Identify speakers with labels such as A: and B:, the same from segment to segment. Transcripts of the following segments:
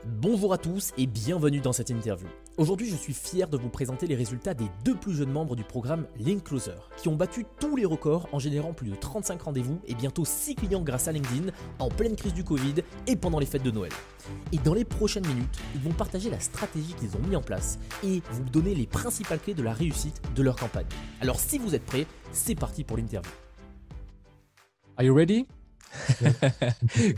A: Bonjour à tous et bienvenue dans cette interview. Aujourd'hui, je suis fier de vous présenter les résultats des deux plus jeunes membres du programme Link Closer, qui ont battu tous les records en générant plus de 35 rendez-vous et bientôt 6 clients grâce à LinkedIn en pleine crise du Covid et pendant les fêtes de Noël. Et dans les prochaines minutes, ils vont partager la stratégie qu'ils ont mis en place et vous donner les principales clés de la réussite de leur campagne. Alors si vous êtes prêts, c'est parti pour l'interview.
B: Are you ready?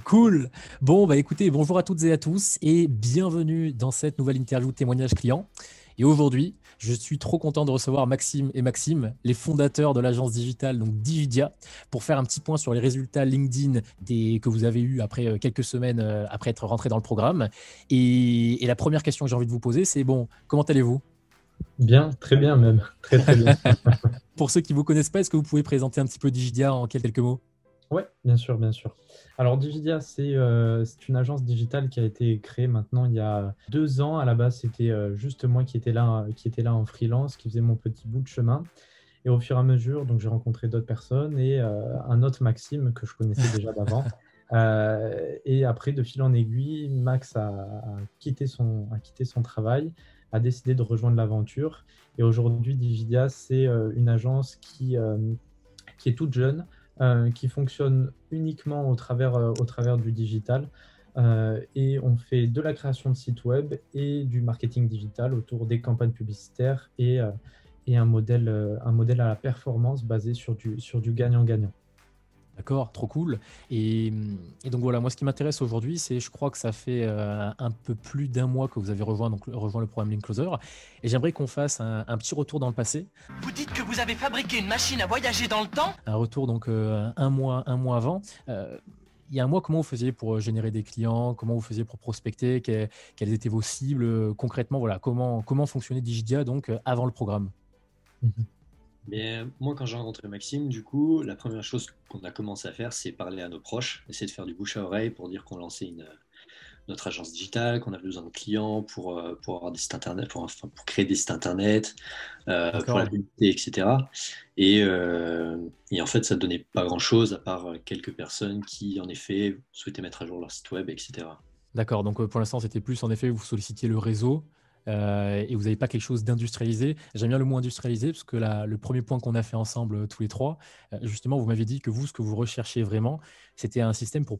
B: Cool. Bon, écoutez, bonjour à toutes et à tous et bienvenue dans cette nouvelle interview témoignage client. Et aujourd'hui, je suis trop content de recevoir Maxime et Maxime, les fondateurs de l'agence digitale, donc Digidia, pour faire un petit point sur les résultats LinkedIn que vous avez eus après quelques semaines après être rentrés dans le programme. Et la première question que j'ai envie de vous poser, c'est bon, comment allez-vous?
C: Bien, très bien même, très très bien.
B: Pour ceux qui ne vous connaissent pas, est-ce que vous pouvez présenter un petit peu Digidia en quelques mots?
C: Oui, bien sûr, bien sûr. Alors Digidia, c'est une agence digitale qui a été créée maintenant il y a 2 ans. À la base, c'était juste moi qui étais là en freelance, qui faisait mon petit bout de chemin. Et au fur et à mesure, donc j'ai rencontré d'autres personnes et un autre Maxime que je connaissais déjà d'avant. Et après, de fil en aiguille, Max a quitté son travail, a décidé de rejoindre l'aventure. Et aujourd'hui, Digidia, c'est une agence qui est toute jeune, qui fonctionne uniquement au travers du digital. Et on fait de la création de sites web et du marketing digital autour des campagnes publicitaires et un modèle à la performance basé sur du gagnant-gagnant.
B: D'accord, trop cool. Et donc voilà, moi ce qui m'intéresse aujourd'hui, c'est, je crois que ça fait un peu plus d'un mois que vous avez rejoint le programme Link Closer. Et j'aimerais qu'on fasse un petit retour dans le passé.
D: Vous dites que vous avez fabriqué une machine à voyager dans le temps?
B: Un retour donc un mois avant. Il y a un mois, comment vous faisiez pour générer des clients? Comment vous faisiez pour prospecter? Quelles étaient vos cibles? Concrètement, voilà, comment fonctionnait Digidia donc avant le programme?
E: Mais moi, quand j'ai rencontré Maxime, du coup, la première chose qu'on a commencé à faire, c'est parler à nos proches, essayer de faire du bouche à oreille pour dire qu'on lançait notre agence digitale, qu'on avait besoin de clients pour avoir des sites internet, pour créer des sites internet, pour la publicité, etc. Et en fait, ça ne donnait pas grand-chose à part quelques personnes qui, en effet, souhaitaient mettre à jour leur site web, etc.
B: D'accord, donc pour l'instant, c'était plus en effet, vous sollicitiez le réseau et vous n'avez pas quelque chose d'industrialisé. J'aime bien le mot industrialisé parce que le premier point qu'on a fait ensemble tous les trois, justement, vous m'avez dit que vous, ce que vous recherchiez vraiment, c'était un système pour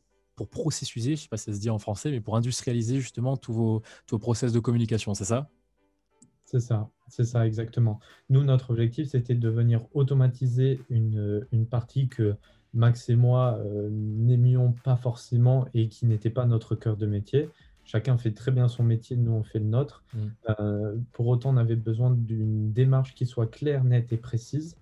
B: processuser, je ne sais pas si ça se dit en français, mais pour industrialiser justement tous vos process de communication, c'est ça?
C: C'est ça exactement. Nous, notre objectif, c'était de venir automatiser une partie que Max et moi n'aimions pas forcément et qui n'était pas notre cœur de métier. Chacun fait très bien son métier, nous on fait le nôtre. Pour autant, on avait besoin d'une démarche qui soit claire, nette et précise,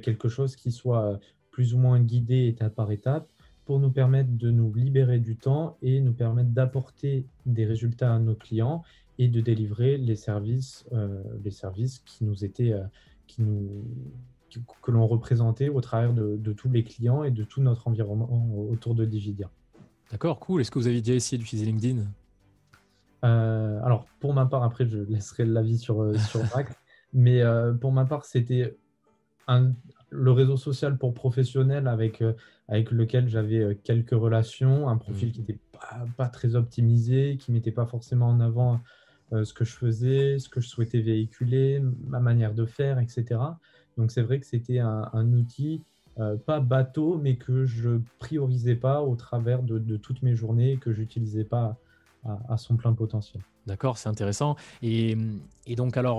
C: quelque chose qui soit plus ou moins guidé étape par étape, pour nous permettre de nous libérer du temps et nous permettre d'apporter des résultats à nos clients et de délivrer les services qui nous étaient, que l'on représentait au travers de tous les clients et de tout notre environnement autour de Digidia.
B: D'accord, cool. Est-ce que vous avez déjà essayé d'utiliser LinkedIn?
C: Alors, pour ma part, après, je laisserai l'avis sur Max, mais pour ma part, c'était le réseau social pour professionnels avec lequel j'avais quelques relations, un profil qui n'était pas très optimisé, qui ne mettait pas forcément en avant ce que je faisais, ce que je souhaitais véhiculer, ma manière de faire, etc. Donc, c'est vrai que c'était un outil pas bateau, mais que je priorisais pas au travers de toutes mes journées et que j'utilisais pas à son plein potentiel.
B: D'accord, c'est intéressant. Et donc, alors,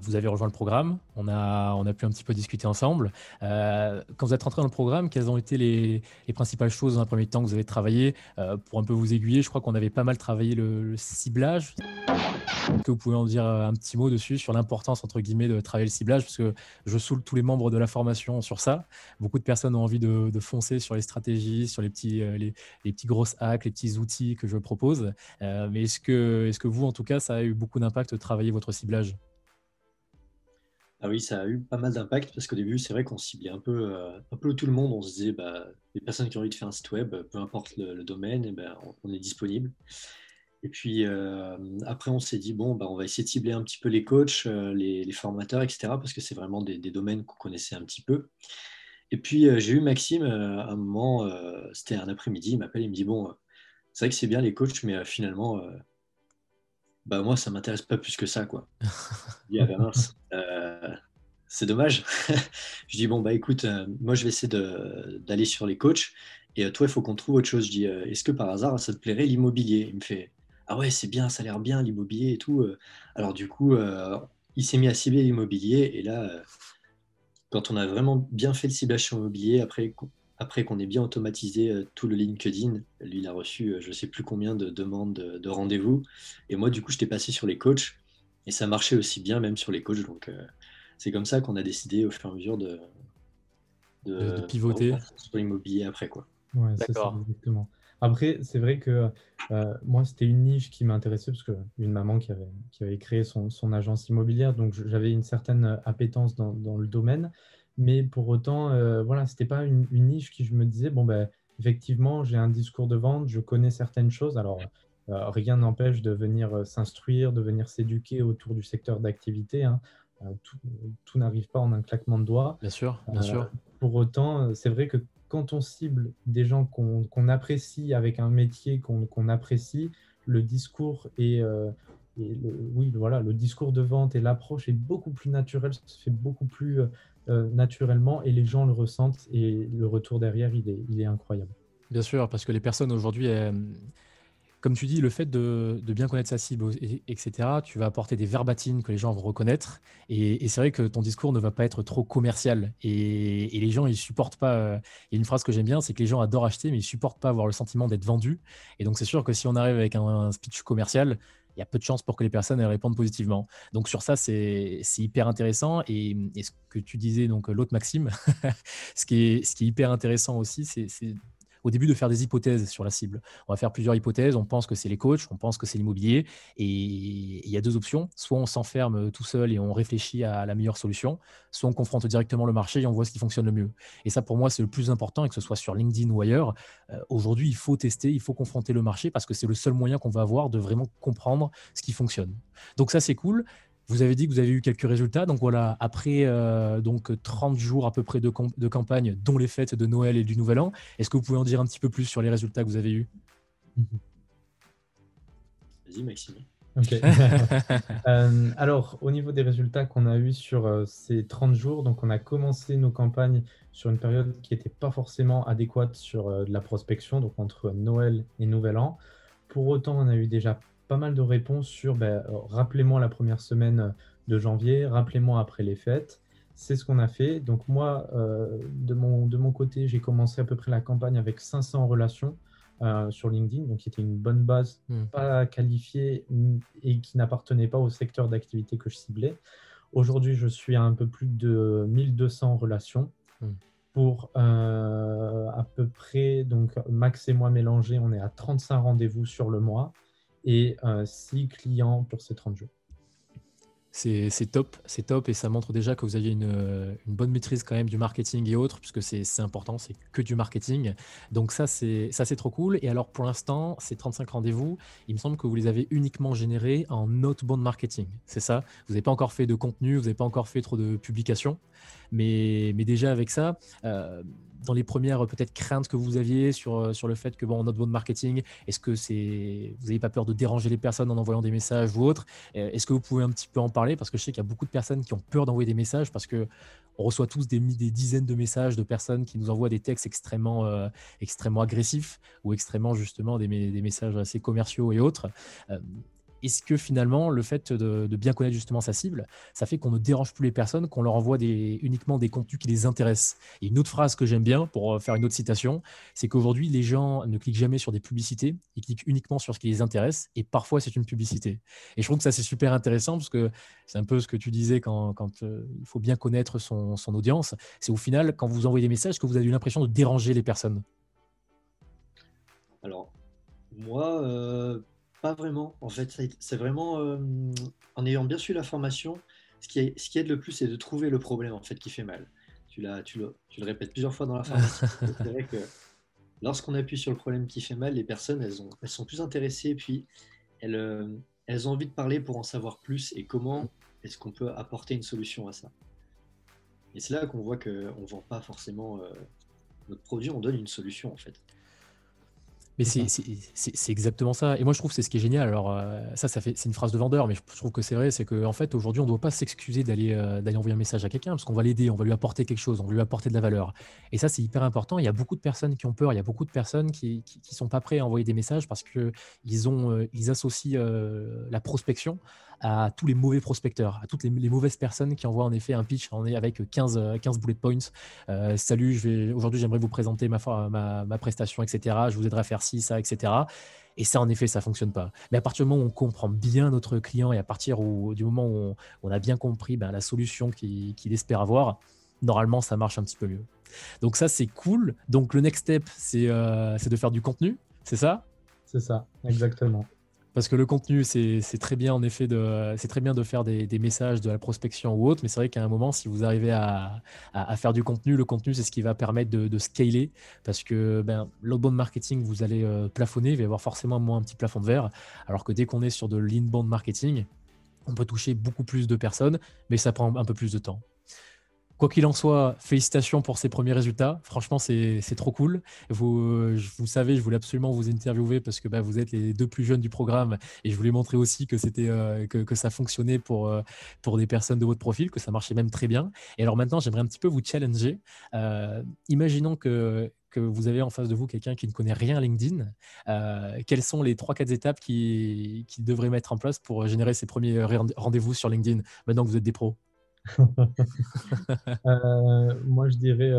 B: vous avez rejoint le programme. On a pu un petit peu discuter ensemble. Quand vous êtes rentré dans le programme, quelles ont été les principales choses dans un premier temps que vous avez travaillé pour un peu vous aiguiller? Je crois qu'on avait pas mal travaillé le ciblage. Est-ce que vous pouvez en dire un petit mot dessus sur l'importance, entre guillemets, de travailler le ciblage? Parce que je saoule tous les membres de la formation sur ça. Beaucoup de personnes ont envie de foncer sur les stratégies, sur les petits grosses hacks, les petits outils que je propose. Mais est-ce que vous, en tout cas, ça a eu beaucoup d'impact de travailler votre ciblage?
E: Ah oui, ça a eu pas mal d'impact parce qu'au début, c'est vrai qu'on ciblait un peu tout le monde. On se disait, les personnes qui ont envie de faire un site web, peu importe le domaine, on est disponible. Et puis après, on s'est dit, bon, on va essayer de cibler un petit peu les coachs, les formateurs, etc. Parce que c'est vraiment des domaines qu'on connaissait un petit peu. Et puis j'ai eu Maxime à un moment, c'était un après-midi, il m'appelle, il me dit, bon, c'est vrai que c'est bien les coachs, mais finalement, Bah moi, ça m'intéresse pas plus que ça, quoi. Je dis, ah ben mince, c'est dommage. Je dis, bon, bah écoute, moi je vais essayer d'aller sur les coachs et toi, il faut qu'on trouve autre chose. Je dis, est-ce que par hasard, ça te plairait l'immobilier? Il me fait, ah ouais, c'est bien, ça a l'air bien l'immobilier et tout. Alors du coup, il s'est mis à cibler l'immobilier et là, quand on a vraiment bien fait le ciblage sur l'immobilier, après qu'on ait bien automatisé tout le LinkedIn, lui, il a reçu je ne sais plus combien de demandes de rendez-vous. Et moi, du coup, j'étais passé sur les coachs et ça marchait aussi bien, même sur les coachs. Donc, c'est comme ça qu'on a décidé au fur et à mesure
B: De
E: de
B: pivoter.
E: repartir sur l'immobilier après, quoi.
C: Ouais, c'est ça,
B: D'accord.
C: exactement. Après, c'est vrai que moi, c'était une niche qui m'intéressait parce que une maman qui avait créé son agence immobilière, donc j'avais une certaine appétence dans le domaine. Mais pour autant, voilà, c'était pas une niche qui je me disais, bon, ben, effectivement, j'ai un discours de vente, je connais certaines choses. Alors, rien n'empêche de venir s'instruire, de venir s'éduquer autour du secteur d'activité, hein. Tout, tout n'arrive pas en un claquement de doigts.
B: Bien sûr, bien
C: Euh,
B: sûr.
C: pour autant, c'est vrai que quand on cible des gens qu'on apprécie avec un métier qu'on apprécie, le discours oui, voilà, le discours de vente et l'approche est beaucoup plus naturel, se fait beaucoup plus naturellement et les gens le ressentent et le retour derrière, il est incroyable.
B: Bien sûr, parce que les personnes aujourd'hui, comme tu dis, le fait de bien connaître sa cible, etc., tu vas apporter des verbatines que les gens vont reconnaître. Et c'est vrai que ton discours ne va pas être trop commercial. Et les gens, ils supportent pas. Il y a une phrase que j'aime bien, c'est que les gens adorent acheter, mais ils supportent pas avoir le sentiment d'être vendus. Et donc, c'est sûr que si on arrive avec un speech commercial, il y a peu de chances pour que les personnes elles répondent positivement. Donc, sur ça, c'est hyper intéressant. Et ce que tu disais, donc l'autre Maxime, ce qui est hyper intéressant aussi, c'est au début de faire des hypothèses sur la cible. On va faire plusieurs hypothèses. On pense que c'est les coachs, on pense que c'est l'immobilier. Et il y a deux options. Soit on s'enferme tout seul et on réfléchit à la meilleure solution, soit on confronte directement le marché et on voit ce qui fonctionne le mieux. Et ça, pour moi, c'est le plus important, et que ce soit sur LinkedIn ou ailleurs. Aujourd'hui, il faut tester, il faut confronter le marché parce que c'est le seul moyen qu'on va avoir de vraiment comprendre ce qui fonctionne. Donc ça, c'est cool. Vous avez dit que vous avez eu quelques résultats. Donc voilà, après donc 30 jours à peu près de campagne, dont les fêtes de Noël et du Nouvel An, est-ce que vous pouvez en dire un petit peu plus sur les résultats que vous avez eus?
E: Vas-y, Maxime.
C: Ok. Alors, au niveau des résultats qu'on a eus sur ces 30 jours, donc on a commencé nos campagnes sur une période qui n'était pas forcément adéquate sur de la prospection, donc entre Noël et Nouvel An. Pour autant, on a eu déjà pas mal de réponses sur rappelez-moi la première semaine de janvier, rappelez-moi après les fêtes. C'est ce qu'on a fait. Donc moi, de mon côté, j'ai commencé à peu près la campagne avec 500 relations sur LinkedIn, donc qui était une bonne base, pas qualifiée et qui n'appartenait pas au secteur d'activité que je ciblais. Aujourd'hui, je suis à un peu plus de 1200 relations pour à peu près, donc Max et moi mélangés, on est à 35 rendez-vous sur le mois et 6 clients pour ces 30 jours.
B: C'est top et ça montre déjà que vous aviez une bonne maîtrise quand même du marketing et autres, puisque c'est important, c'est que du marketing. Donc ça, c'est trop cool. Et alors pour l'instant, ces 35 rendez-vous, il me semble que vous les avez uniquement générés en outbound marketing. C'est ça? Vous n'avez pas encore fait de contenu, vous n'avez pas encore fait trop de publications. Mais déjà avec ça, dans les premières peut-être craintes que vous aviez sur le fait que, bon, en outbound marketing, est-ce que vous n'avez pas peur de déranger les personnes en envoyant des messages ou autre? Est-ce que vous pouvez un petit peu en parler? Parce que je sais qu'il y a beaucoup de personnes qui ont peur d'envoyer des messages parce que on reçoit tous des dizaines de messages de personnes qui nous envoient des textes extrêmement agressifs ou extrêmement justement des messages assez commerciaux et autres. Est-ce que finalement, le fait de bien connaître justement sa cible, ça fait qu'on ne dérange plus les personnes, qu'on leur envoie uniquement des contenus qui les intéressent? Et une autre phrase que j'aime bien, pour faire une autre citation, c'est qu'aujourd'hui, les gens ne cliquent jamais sur des publicités, ils cliquent uniquement sur ce qui les intéresse, et parfois c'est une publicité. Et je trouve que ça, c'est super intéressant, parce que c'est un peu ce que tu disais quand il faut bien connaître son audience. C'est au final, quand vous envoyez des messages, que vous avez eu l'impression de déranger les personnes.
E: Alors, moi, pas vraiment. En fait, c'est vraiment en ayant bien su la formation, ce qui aide le plus, c'est de trouver le problème en fait qui fait mal. Tu le répètes plusieurs fois dans la formation. C'est vrai que lorsqu'on appuie sur le problème qui fait mal, les personnes, elles sont plus intéressées, et puis elles ont envie de parler pour en savoir plus et comment est-ce qu'on peut apporter une solution à ça. Et c'est là qu'on voit qu'on ne vend pas forcément notre produit, on donne une solution en fait.
B: Mais c'est exactement ça. Et moi, je trouve que c'est ce qui est génial. Alors, c'est une phrase de vendeur, mais je trouve que c'est vrai. C'est qu'en fait, aujourd'hui, on ne doit pas s'excuser d'aller envoyer un message à quelqu'un parce qu'on va l'aider, on va lui apporter quelque chose, on va lui apporter de la valeur. Et ça, c'est hyper important. Il y a beaucoup de personnes qui ont peur, il y a beaucoup de personnes qui sont pas prêtes à envoyer des messages parce qu'ils associent la prospection à tous les mauvais prospecteurs, à toutes les mauvaises personnes qui envoient en effet un pitch avec 15 bullet points. Salut, aujourd'hui, j'aimerais vous présenter ma prestation, etc. Je vous aiderai à faire ci, ça, etc. Et ça, en effet, ça ne fonctionne pas. Mais à partir du moment où on comprend bien notre client et à partir du moment où on a bien compris la solution qu'il espère avoir, normalement, ça marche un petit peu mieux. Donc ça, c'est cool. Donc le next step, c'est de faire du contenu, c'est ça?
C: C'est ça, exactement.
B: Parce que le contenu, c'est très bien en effet c'est très bien de faire des messages de la prospection ou autre, mais c'est vrai qu'à un moment, si vous arrivez à faire du contenu, le contenu, c'est ce qui va permettre de scaler. Parce que l'outbound marketing, vous allez plafonner, il va y avoir forcément un petit plafond de verre. Alors que dès qu'on est sur de l'inbound marketing, on peut toucher beaucoup plus de personnes, mais ça prend un peu plus de temps. Quoi qu'il en soit, félicitations pour ces premiers résultats. Franchement, c'est trop cool. Vous savez, je voulais absolument vous interviewer parce que vous êtes les 2 plus jeunes du programme et je voulais montrer aussi que que ça fonctionnait pour des personnes de votre profil, que ça marchait même très bien. Et alors maintenant, j'aimerais un petit peu vous challenger. Imaginons que vous avez en face de vous quelqu'un qui ne connaît rien à LinkedIn. Quelles sont les 3-4 étapes qu'il devrait mettre en place pour générer ses premiers rendez-vous sur LinkedIn maintenant que vous êtes des pros?
C: Moi, je dirais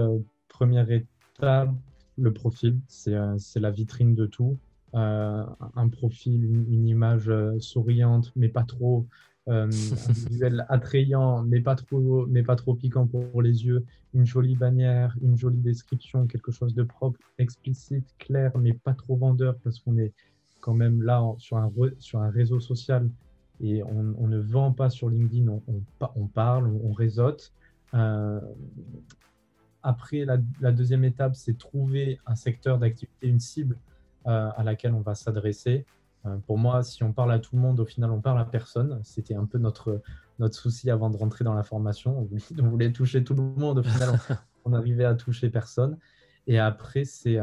C: première étape, le profil, c'est la vitrine de tout. Un profil, une image souriante, mais pas trop, un visuel attrayant, mais pas trop piquant pour les yeux, une jolie bannière, une jolie description, quelque chose de propre, explicite, clair, mais pas trop vendeur parce qu'on est quand même là sur un réseau social. Et on ne vend pas sur LinkedIn, on parle, on réseaute. Après, la deuxième étape, c'est trouver un secteur d'activité, une cible à laquelle on va s'adresser. Pour moi, si on parle à tout le monde, au final, on parle à personne. C'était un peu notre souci avant de rentrer dans la formation. On voulait toucher tout le monde, au final, on arrivait à toucher personne. Et après, c'est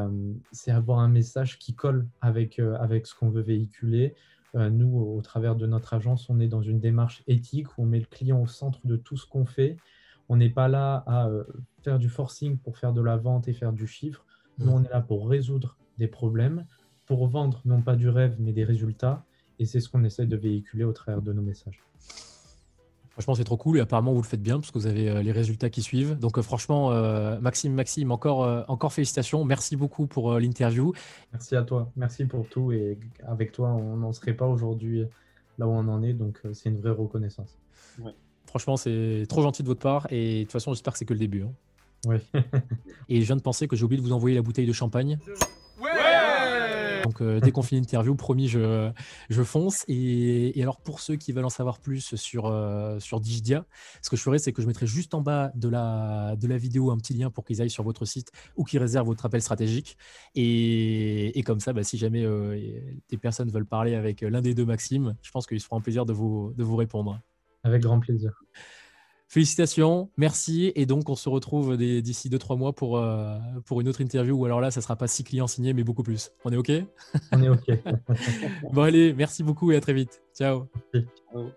C: avoir un message qui colle avec ce qu'on veut véhiculer. Nous, au travers de notre agence, on est dans une démarche éthique où on met le client au centre de tout ce qu'on fait. On n'est pas là à faire du forcing pour faire de la vente et faire du chiffre. Nous, on est là pour résoudre des problèmes, pour vendre non pas du rêve, mais des résultats. Et c'est ce qu'on essaie de véhiculer au travers de nos messages.
B: Franchement, c'est trop cool et apparemment, vous le faites bien parce que vous avez les résultats qui suivent. Donc franchement, Maxime, encore félicitations. Merci beaucoup pour l'interview.
C: Merci à toi. Merci pour tout. Et avec toi, on n'en serait pas aujourd'hui là où on en est. Donc, c'est une vraie reconnaissance.
E: Ouais.
B: Franchement, c'est trop gentil de votre part. Et de toute façon, j'espère que c'est que le début. Hein.
C: Oui.
B: Et je viens de penser que j'ai oublié de vous envoyer la bouteille de champagne. Donc dès qu'on finit l'interview, promis, je fonce. Et alors pour ceux qui veulent en savoir plus sur Digidia, ce que je ferai, c'est que je mettrai juste en bas de la vidéo un petit lien pour qu'ils aillent sur votre site ou qu'ils réservent votre appel stratégique. Et comme ça, si jamais des personnes veulent parler avec l'un des deux Maxime, je pense qu'ils se feront un plaisir de vous répondre.
C: Avec grand plaisir.
B: Félicitations, merci. Et donc, on se retrouve d'ici 2-3 mois pour une autre interview. Ou alors là, ça ne sera pas 6 clients signés, mais beaucoup plus. On est OK?
C: On est OK.
B: Bon, allez, merci beaucoup et à très vite. Ciao.
E: Ciao.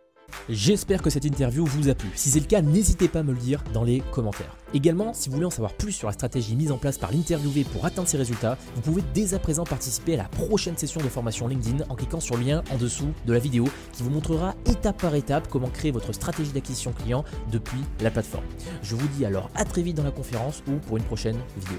A: J'espère que cette interview vous a plu. Si c'est le cas, n'hésitez pas à me le dire dans les commentaires. Également, si vous voulez en savoir plus sur la stratégie mise en place par l'interviewé pour atteindre ces résultats, vous pouvez dès à présent participer à la prochaine session de formation LinkedIn en cliquant sur le lien en dessous de la vidéo qui vous montrera étape par étape comment créer votre stratégie d'acquisition client depuis la plateforme. Je vous dis alors à très vite dans la conférence ou pour une prochaine vidéo.